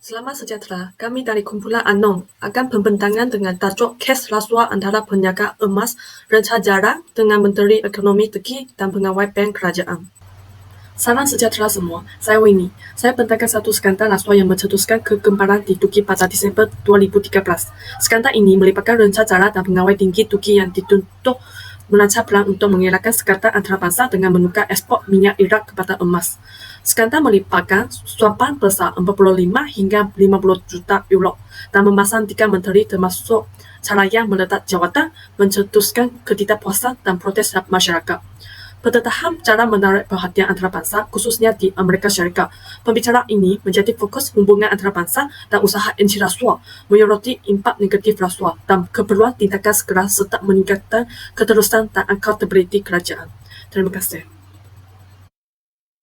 Selamat sejahtera, kami dari kumpulan Anom akan pembentangan dengan tajuk kes rasuah antara peniaga emas Renca Jarrah dengan Menteri Ekonomi Turki dan pegawai bank kerajaan. Salam sejahtera semua, saya Winnie. Saya bentangkan satu skandal rasuah yang mencetuskan kegemparan di Turki pada Desember 2013. Skandal ini melibatkan Renca Jarrah dan pegawai tinggi Turki yang dituntut merancang pelan untuk mengelakkan skandal antarabangsa dengan menukar ekspor minyak Iraq kepada emas. Skandal melibatkan suapan besar 45 hingga 50 juta euro dan memasang 3 menteri termasuk Caraya meletak jawatan, mencetuskan ketidakpuasan dan protes masyarakat. Pertetahan cara menarik perhatian antarabangsa khususnya di Amerika Syarikat. Pembicaraan ini menjadi fokus hubungan antarabangsa dan usaha anti rasuah, menyoroti impak negatif rasuah dan keperluan tindakan segera serta meningkatkan keterusan dan accountability kerajaan. Terima kasih.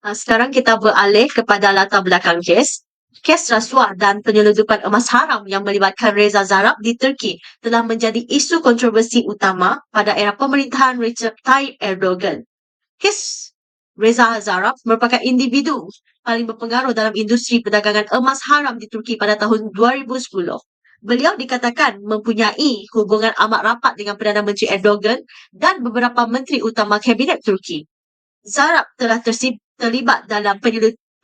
Sekarang kita beralih kepada latar belakang kes. Kes rasuah dan penyelundupan emas haram yang melibatkan Reza Zarrab di Turki telah menjadi isu kontroversi utama pada era pemerintahan Recep Tayyip Erdogan. Kes Reza Zarrab merupakan individu paling berpengaruh dalam industri perdagangan emas haram di Turki pada tahun 2010. Beliau dikatakan mempunyai hubungan amat rapat dengan Perdana Menteri Erdogan dan beberapa menteri utama kabinet Turki. Zarrab telah terlibat dalam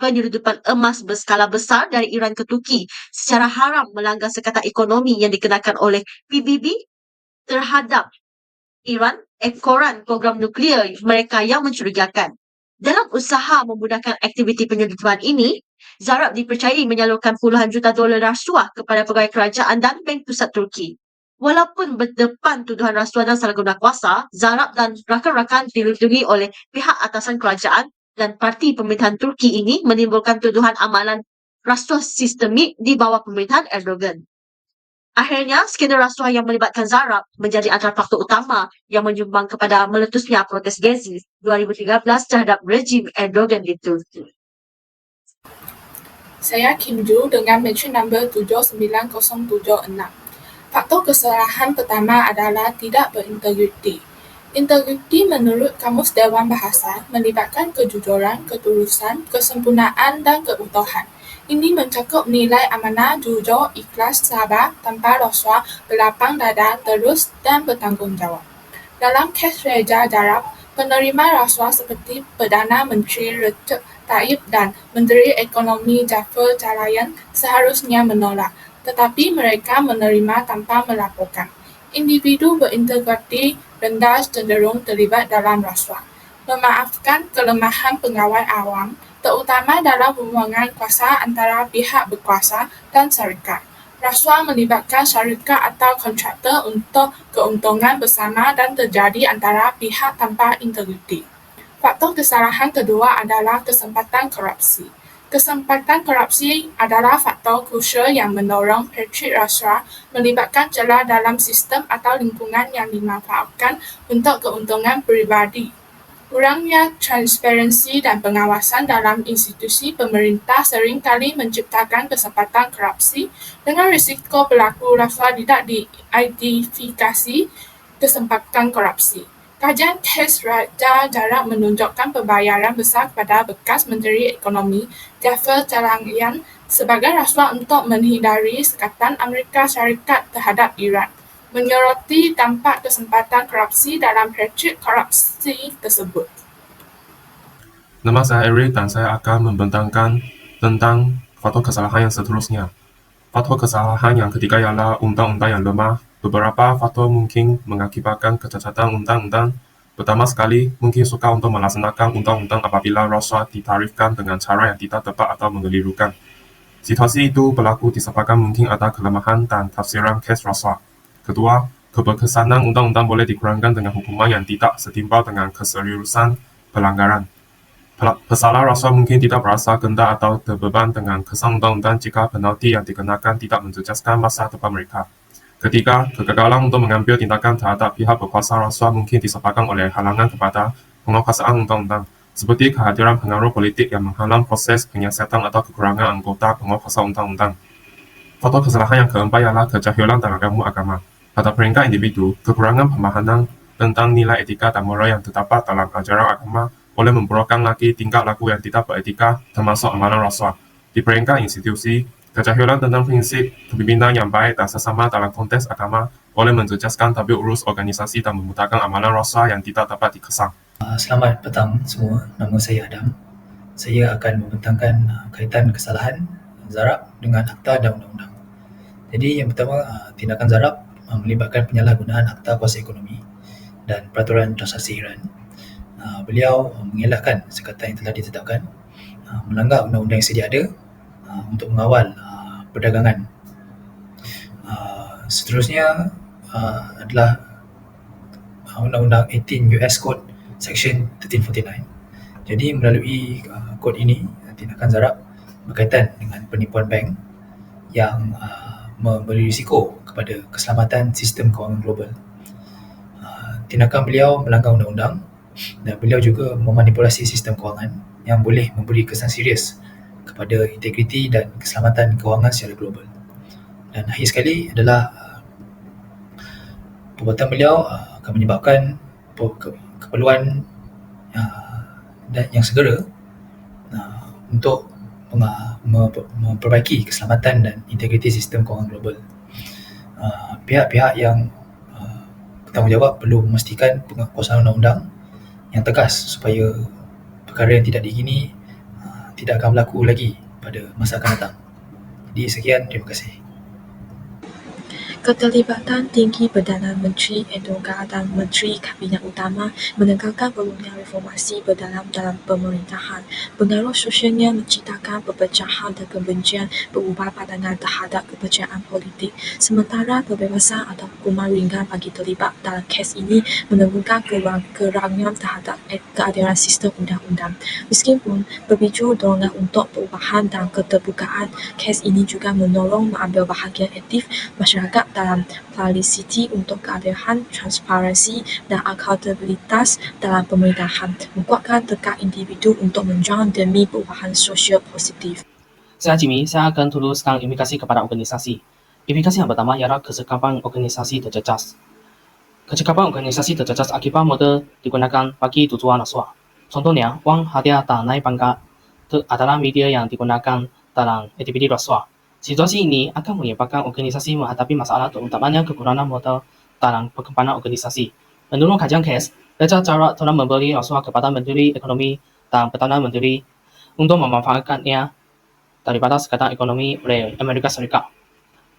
penyelundupan emas berskala besar dari Iran ke Turki secara haram melanggar sekatan ekonomi yang dikenakan oleh PBB terhadap Iran, ekoran program nuklear mereka yang mencurigakan. Dalam usaha memudahkan aktiviti penyelundupan ini, Zarrab dipercayai menyalurkan puluhan juta dolar rasuah kepada pegawai kerajaan dan Bank Pusat Turki. Walaupun berdepan tuduhan rasuah dan salah guna kuasa, Zarrab dan rakan-rakan dilindungi oleh pihak atasan kerajaan dan parti pemerintahan Turki ini menimbulkan tuduhan amalan rasuah sistemik di bawah pemerintahan Erdogan. Akhirnya, skandal rasuah yang melibatkan Zarrab menjadi antara faktor utama yang menyumbang kepada meletusnya protes Gezi 2013 terhadap rejim Erdogan di Turki. Saya Kim Ju dengan mention number 79076. Faktor kesalahan pertama adalah tidak berintegriti. Integriti menurut Kamus Dewan Bahasa melibatkan kejujuran, ketulusan, kesempurnaan dan keutuhan. Ini mencakup nilai amanah, jujur, ikhlas, sabar, tanpa rasuah, berlapang dada, terus dan bertanggungjawab. Dalam kes Reza Zarrab, penerima rasuah seperti Perdana Menteri Recep Tayyip dan Menteri Ekonomi Jafar Chalayan seharusnya menolak, tetapi mereka menerima tanpa melaporkan. Individu berintegriti rendah cenderung terlibat dalam rasuah. Memaafkan kelemahan pegawai awam, terutama dalam hubungan kuasa antara pihak berkuasa dan syarikat. Rasuah melibatkan syarikat atau kontraktor untuk keuntungan bersama dan terjadi antara pihak tanpa integriti. Faktor kesalahan kedua adalah kesempatan korupsi. Kesempatan korupsi adalah faktor krusial yang mendorong praktik rasuah melibatkan celah dalam sistem atau lingkungan yang dimanfaatkan untuk keuntungan peribadi. Kurangnya transparansi dan pengawasan dalam institusi pemerintah seringkali menciptakan kesempatan korupsi dengan risiko pelaku rasuah tidak diidentifikasi kesempatan korupsi. Kajian kes Reza Zarrab menunjukkan pembayaran besar kepada bekas Menteri Ekonomi Jafar Chalayan sebagai rasuah untuk menghindari sekatan Amerika Syarikat terhadap Iran, menyoroti dampak kesempatan korupsi dalam praktik korupsi tersebut. Nama saya Eric dan saya akan membentangkan tentang faktor kesalahan yang seterusnya. Faktor kesalahan yang ketiga ialah undang-undang yang lemah. Beberapa faktor mungkin mengakibatkan kecacatan undang-undang. Pertama sekali, mungkin suka untuk melaksanakan undang-undang apabila rasuah ditarifkan dengan cara yang tidak tepat atau mengelirukan. Situasi itu berlaku disebabkan mungkin ada kelemahan dan tafsiran kes rasuah. Kedua, keberkesanan undang-undang boleh dikurangkan dengan hukuman yang tidak setimpal dengan keseriusan pelanggaran. Pesalah rasuah mungkin tidak berasa gentar atau terbeban dengan kesan undang-undang jika penalti yang dikenakan tidak menjejaskan masa depan mereka. Ketiga, kegagalan untuk mengambil tindakan terhadap pihak berkuasa rasuah mungkin disebabkan oleh halangan kepada penguasaan undang-undang, seperti kehadiran pengaruh politik yang menghalang proses penyiasatan atau kekurangan anggota penguasa undang-undang. Faktor kesalahan yang keempat ialah kejahilan dalam ilmu agama. Pada peringkat individu, kekurangan pemahaman tentang nilai etika dan moral yang terdapat dalam ajaran agama boleh memburukkan lagi tingkah laku yang tidak beretika termasuk amalan rasuah. Di peringkat institusi, Kejahilan tentang prinsip kepimpinan yang baik dan sesama dalam konteks agama boleh menjejaskan tabir urus organisasi dan memudahkan amalan rasuah yang tidak dapat dikesan. Selamat petang semua, nama saya Adam. Saya akan membentangkan kaitan kesalahan zarab dengan akta dan undang-undang. Jadi yang pertama, tindakan zarab melibatkan penyalahgunaan akta kuasa ekonomi dan peraturan transaksi Iran. Beliau mengelakkan sekatan yang telah ditetapkan, melanggar undang-undang yang sedia ada untuk mengawal perdagangan. Seterusnya adalah Undang-Undang 18 US Code Section 1349. Jadi melalui kod ini, tindakan zarab berkaitan dengan penipuan bank yang memberi risiko kepada keselamatan sistem kewangan global. Tindakan beliau melanggar undang-undang dan beliau juga memanipulasi sistem kewangan yang boleh memberi kesan serius kepada integriti dan keselamatan kewangan secara global. Dan akhir sekali adalah perbuatan beliau akan menyebabkan keperluan dan yang segera untuk memperbaiki keselamatan dan integriti sistem kewangan global. Pihak-pihak yang bertanggungjawab perlu memastikan penguasaan undang-undang yang tegas supaya perkara yang tidak diingini tidak akan berlaku lagi pada masa akan datang. Jadi sekian, terima kasih. Keterlibatan tinggi Perdana Menteri Erdogan dan Menteri Kabinet Utama menegakkan perlunya reformasi berdalam dalam pemerintahan. Pengaruh sosialnya menciptakan perpecahan dan kebencian berubah pandangan terhadap kepercayaan politik. Sementara kebebasan atau hukuman ringan bagi terlibat dalam kes ini menurunkan kerangan terhadap keadilan sistem undang-undang. Meskipun berbicu dorongan untuk perubahan dan keterbukaan, kes ini juga menolong mengambil bahagian aktif masyarakat dalam publicity untuk keadilan, transparansi dan akuntabilitas dalam pemerintahan, menguatkan tekad individu untuk menjuang demi perubahan sosial positif. Saya Jimmy, saya akan tuliskan implikasi kepada organisasi. Implikasi yang pertama ialah kecekapan organisasi terjejas. Kecekapan organisasi terjejas akibat model digunakan bagi tujuan rasuah. Contohnya, wang hadiah dan naik pangkat adalah media yang digunakan dalam aktiviti rasuah. Situasi ini akan menyebabkan organisasi menghadapi masalah terutamanya kekurangan modal dalam perkembangan organisasi. Menurut kajian kes, Raja Zarab telah memberi rasuah kepada Menteri Ekonomi dan Perdana Menteri untuk memanfaatkannya daripada sekatan ekonomi oleh Amerika Serikat.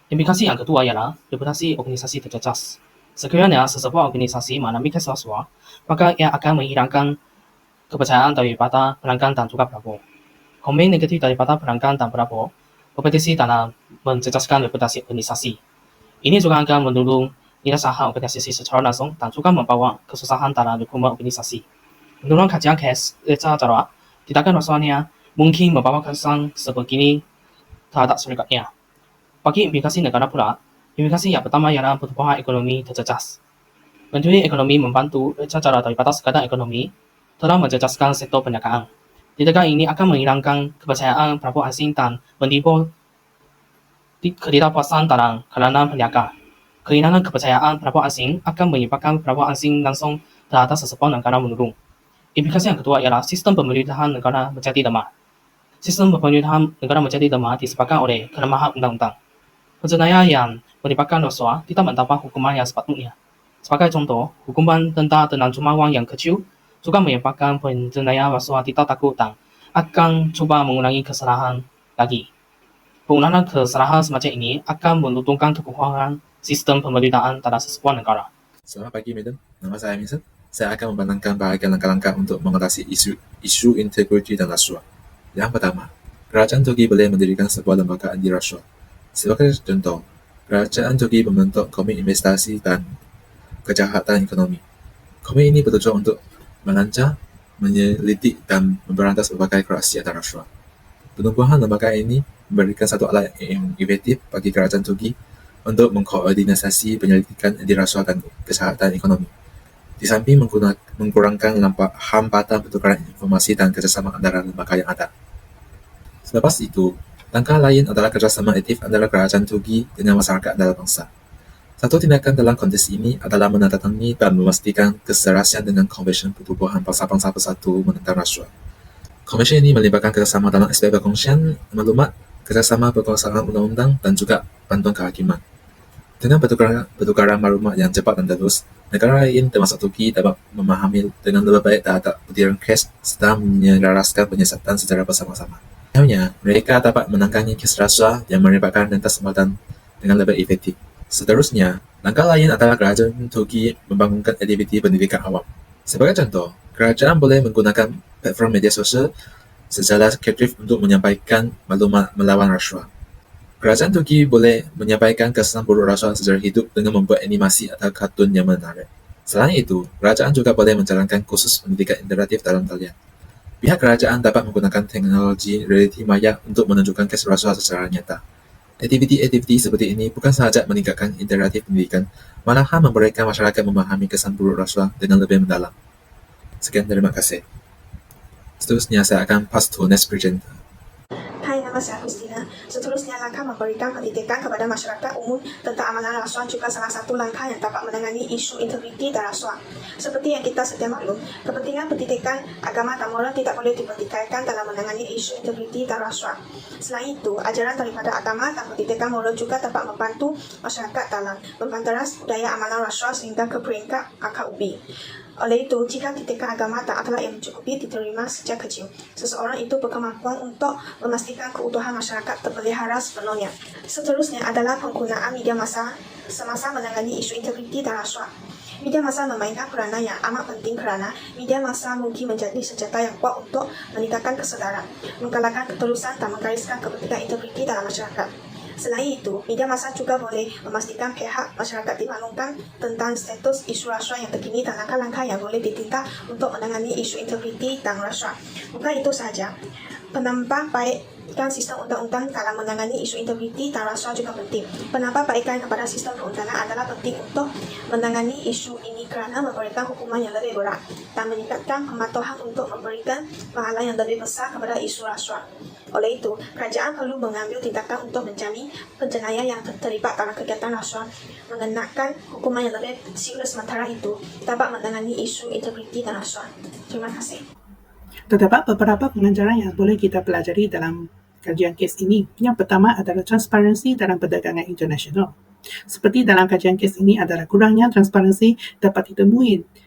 Implikasi yang kedua ialah reputasi organisasi terjejas. Sekiranya sesebuah organisasi mengalami kes rasuah, maka ia akan menghilangkan kepercayaan daripada pelanggan dan juga pelapor. Komen negatif daripada pelanggan dan pelapor berpotensi dalam menjejaskan reputasi organisasi. Ini juga akan menurun nilai saham organisasi secara langsung dan juga membawa kesusahan dalam rekrutmen organisasi. Menurut kajian kes Raja Zarab, tindakan rasuahnya mungkin membawa kesan sebegini terhadap syarikat. Bagi implikasi negara pula, implikasi yang pertama ialah pertumbuhan ekonomi terjejas. Menteri Ekonomi membantu Raja Zarab daripada sekatan ekonomi telah menjejaskan sektor perniagaan. Tindakan ini akan menghilangkan kepercayaan pelapor asing dan menimbulkan ketidakpuasan dalam kalangan peniaga. Kehilangan kepercayaan pelapor asing akan menyebabkan pelapor asing langsung terhadap sesebuah negara menurun. Implikasi yang kedua ialah sistem pemerintahan negara menjadi lemah. Sistem pemerintahan negara menjadi lemah disebabkan oleh kelemahan undang-undang. Penjenayah yang melibatkan rasuah tidak mendapat hukuman yang sepatutnya. Sebagai contoh, hukuman denda dengan jumlah wang yang kecil juga menyebabkan penjenayah rasuah tidak takut dan akan cuba mengulangi kesalahan lagi. Pengulangan kesalahan semacam ini akan menurunkan kekuatan sistem pemerintahan dalam sesebuah negara. Selamat pagi, Madam. Nama saya Vincent. Saya akan membentangkan bahagian langkah-langkah untuk mengatasi isu integriti dan rasuah. Yang pertama, Kerajaan Turki boleh mendirikan sebuah lembaga anti rasuah. Sebagai contoh, Kerajaan Turki membentuk Komite Investasi dan Kejahatan Ekonomi. Komite ini bertujuan untuk merancang, menyelidik dan memberantas berbagai korupsi dan rasuah. Penubuhan lembaga ini memberikan satu alat yang efektif bagi kerajaan Turki untuk mengkoordinasi penyelidikan anti rasuah dan kejahatan ekonomi. Di samping mengkurangkan hambatan pertukaran informasi dan kerjasama antara lembaga yang ada. Selepas itu, langkah lain adalah kerjasama aktif antara kerajaan Turki dengan masyarakat dalam bangsa. Satu tindakan dalam konteks ini adalah menandatangani dan memastikan keserasian dengan Konvensyen Pertubuhan Bangsa-Bangsa Bersatu menentang rasuah. Konvensyen ini melibatkan kerjasama dalam aspek perkongsian maklumat, kerjasama penguasaan undang-undang, dan juga bantuan kehakiman. Dengan pertukaran maklumat yang cepat dan terus, negara lain termasuk Turki dapat memahami dengan lebih baik terhadap butiran kes serta menyelaraskan penyiasatan secara bersama-sama. Akhirnya, mereka dapat menangani kes rasuah yang melibatkan lintas tempatan dengan lebih efektif. Seterusnya, langkah lain adalah kerajaan Turki membangunkan aktiviti pendidikan awam. Sebagai contoh, kerajaan boleh menggunakan platform media sosial secara kreatif untuk menyampaikan maklumat melawan rasuah. Kerajaan Turki boleh menyampaikan kesan buruk rasuah secara hidup dengan membuat animasi atau kartun yang menarik. Selain itu, kerajaan juga boleh menjalankan kursus pendidikan interaktif dalam talian. Pihak kerajaan dapat menggunakan teknologi realiti maya untuk menunjukkan kes rasuah secara nyata. Aktiviti-aktiviti seperti ini bukan sahaja meningkatkan interaktif pendidikan, malahan memberikan masyarakat memahami kesan buruk rasuah dengan lebih mendalam. Sekian, terima kasih. Seterusnya saya akan pass to next presenter. Hai, nama saya Christina. Seterusnya, langkah memberikan pendidikan kepada masyarakat umum tentang amalan rasuah juga salah satu langkah yang dapat menangani isu integriti dan rasuah. Seperti yang kita sedia maklum, kepentingan pendidikan agama dan moral tidak boleh dipertikaikan dalam menangani isu integriti dan rasuah. Selain itu, ajaran daripada agama dan pendidikan moral juga dapat membantu masyarakat dalam membanteras budaya amalan rasuah sehingga ke peringkat akar ubi. Oleh itu, jika pendidikan agama dan akhlak yang mencukupi diterima sejak kecil, seseorang itu berkemampuan untuk memastikan keutuhan masyarakat terpelihara sepenuhnya. Seterusnya adalah penggunaan media massa semasa menangani isu integriti dan rasuah. Media massa memainkan peranan yang amat penting kerana media massa mungkin menjadi senjata yang kuat untuk meningkatkan kesedaran, menggalakkan ketulusan dan menggariskan kepentingan integriti dalam masyarakat. Selain itu, media massa juga boleh memastikan pihak masyarakat dimaklumkan tentang status isu rasuah yang terkini dan langkah-langkah yang boleh ditindak untuk menangani isu integriti dan rasuah. Bukan itu sahaja, penambahbaikan sistem undang-undang dalam menangani isu integriti dan rasuah juga penting. Penambahbaikan kepada sistem perundangan adalah penting untuk menangani isu ini kerana memberikan hukuman yang lebih berat dan meningkatkan kematuhan untuk memberikan pahala yang lebih besar kepada isu rasuah. Oleh itu, kerajaan perlu mengambil tindakan untuk menjamin penjenayah yang terlibat dalam kegiatan rasuah mengenakan hukuman yang lebih serius, sementara itu dapat menangani isu integriti dan rasuah. Terima kasih. Terdapat beberapa pengajaran yang boleh kita pelajari dalam kajian kes ini. Yang pertama adalah transparansi dalam perdagangan internasional. Seperti dalam kajian kes ini adalah kurangnya transparansi dapat ditemui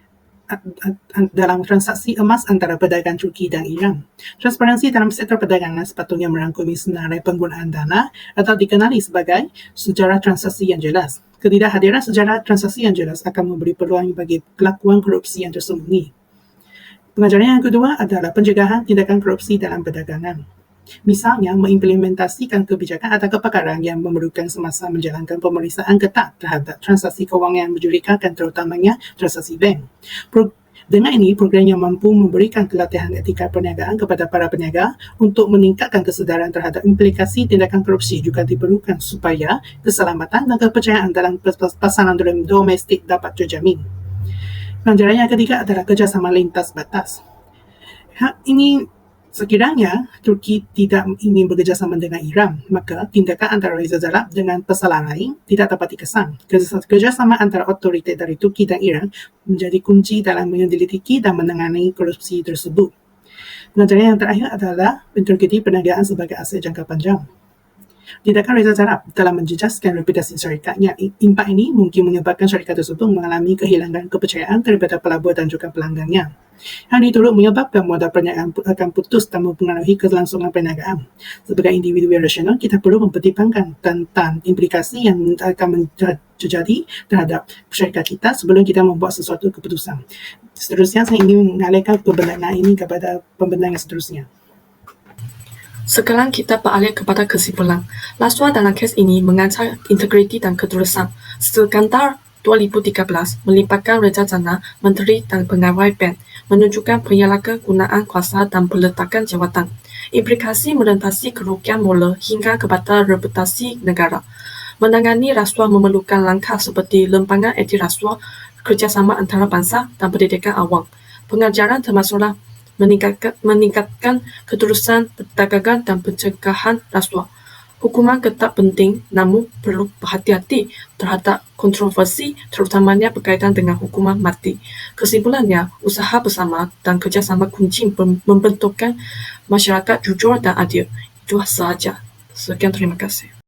dalam transaksi emas antara pedagang Turki dan Iran. Transparansi dalam sektor perdagangan sepatutnya merangkumi senarai penggunaan dana atau dikenali sebagai sejarah transaksi yang jelas. Ketidakhadiran sejarah transaksi yang jelas akan memberi peluang bagi kelakuan korupsi yang tersembunyi. Pengajaran yang kedua adalah pencegahan tindakan korupsi dalam perdagangan. Misalnya, mengimplementasikan kebijakan atau kepakaran yang memerlukan semasa menjalankan pemeriksaan ketat terhadap transaksi kewangan yang mencurigakan, terutamanya transaksi bank. Dengan ini, program yang mampu memberikan pelatihan etika perniagaan kepada para peniaga untuk meningkatkan kesedaran terhadap implikasi tindakan korupsi juga diperlukan supaya keselamatan dan kepercayaan dalam pasaran domestik dapat terjamin. Pengajaran yang ketiga adalah kerjasama lintas batas. Ini sekiranya Turki tidak ingin bekerjasama dengan Iran, maka tindakan antara Reza Zarrab dengan pesalah lain tidak dapat dikesan. Kerjasama antara otoriti dari Turki dan Iran menjadi kunci dalam menyelidiki dan menangani korupsi tersebut. Pengajaran yang terakhir adalah integriti perniagaan sebagai aset jangka panjang. Tindakan Reza Zarrab telah menjejaskan reputasi syarikatnya. Impak ini mungkin menyebabkan syarikat tersebut mengalami kehilangan kepercayaan daripada pelabur dan juga pelanggannya. Hal ini turut menyebabkan modal perniagaan akan putus dan mempengaruhi kelangsungan perniagaan. Sebagai individu yang rasional, kita perlu mempertimbangkan tentang implikasi yang akan terjadi terhadap syarikat kita sebelum kita membuat sesuatu keputusan. Seterusnya, saya ingin mengalihkan pembenaran ini kepada pembenaran yang seterusnya. Sekarang kita beralih kepada kesimpulan. Rasuah dalam kes ini mengancam integriti dan ketulusan. Skandal 2013 melibatkan Reza Zarrab, Menteri dan Pegawai Bank, menunjukkan penyalahgunaan kuasa dan peletakan jawatan. Implikasi merentasi kerugian moral hingga kepada reputasi negara. Menangani rasuah memerlukan langkah seperti lembaga anti rasuah, kerjasama antara bangsa dan pendidikan awam. Pengajaran termasuklah meningkatkan ketulusan perdagangan dan pencegahan rasuah. Hukuman ketat penting, namun perlu berhati-hati terhadap kontroversi, terutamanya berkaitan dengan hukuman mati. Kesimpulannya, usaha bersama dan kerjasama kunci membentukkan masyarakat jujur dan adil. Itu sahaja. Sekian terima kasih.